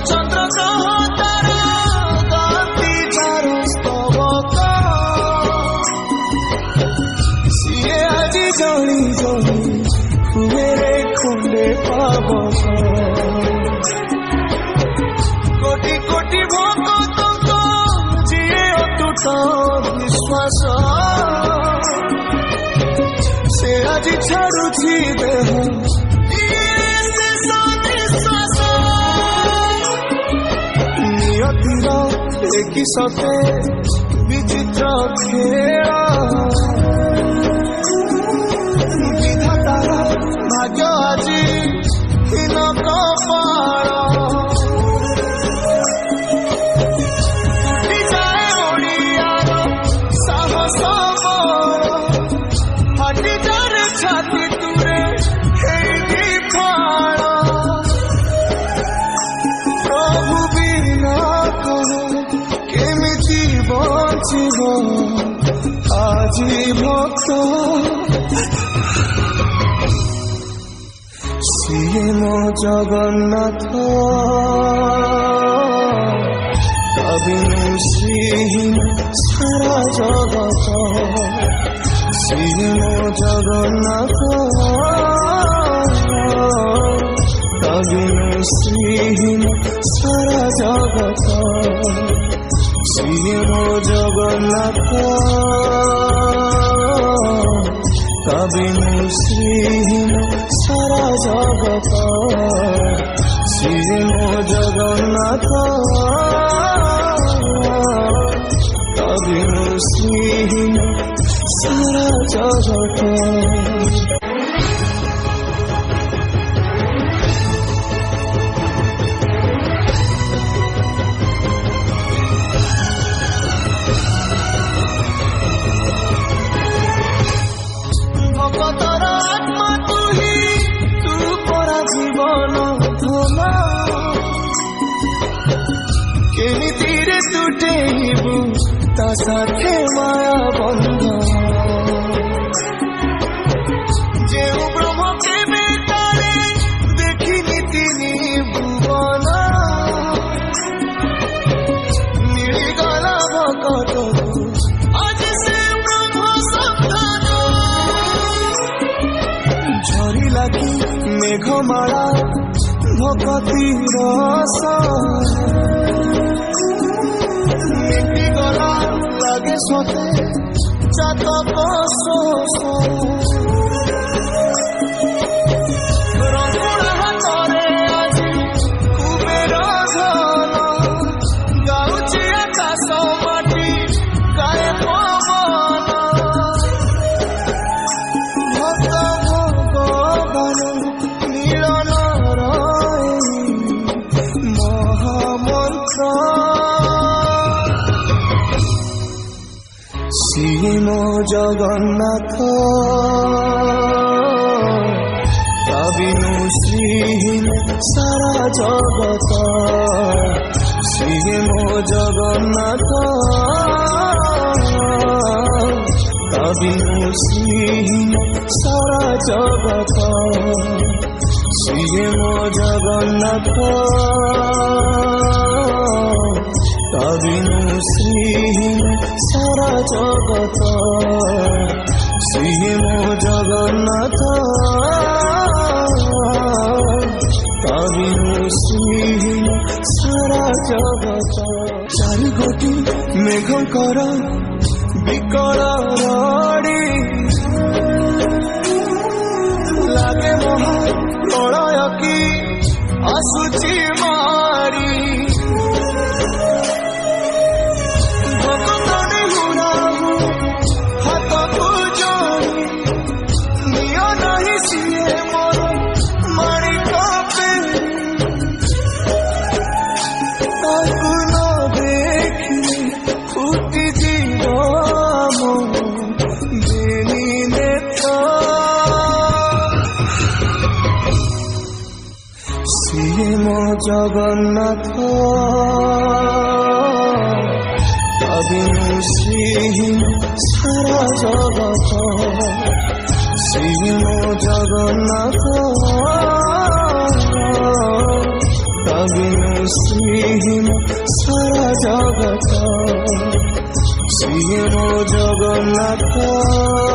चंद्र ग्रह तारा गाती चारो स्तबक सीए आज जली जली हुए रे खुंडे पावक कोटि कोटि भक्त जीए अटूट विश्वास से आज छाड़ुछि देह नियतिर सते विचित्र खेल विधातार भाग्य आज हीन कपाल আজি ভক্ত সিয়ে মো জগন্নাথ কবিনু শ্রীহীন সারা জগত সিয়ে মো জগন্নাথ কবিনু শ্রীহীন সারা জগত সিয়ে মো জগন্নাথ কবিনু শ্রীহীন সারা জগত সিয়ে মো জগন্নাথ কবিনু শ্রীহীন সারা জগত साथे माया बंध जे ब्रह्म के बेटारे देखिनी तिनी भुवन मिलिगला भकत आज से ब्रह्म सन्तान झरी लागी मेघमाला भक्ति रस लागे सोते चातक शोष रघुण हाथरे आज कुबेर धन गाउछि आकाश माटी गाए पवन भक्त भगवान मिलन रही महामंत्र सिए मो जगन्नाथ कबिनु श्रीहীন सारा जगत सिए मो जगन्नाथ कबिनु श्रीहীন सारा जगत सिए मो जगन्नाथ कबिनु श्रीहীন सारा जगत सिए मो जगन्नाथ कबिनु श्रीहীन सारा जगत चारि गोटी मेघकर विकल रड़ी लागे महा प्रलय की आसुची मारी जगन्नाथ कबिनु श्रीहীন सारा जगत सिए मो जगन्नाथ कबिनु ହୀନ ସାରା ଜଗତ ସିଏ ମୋ ଜଗନ୍ନାଥ।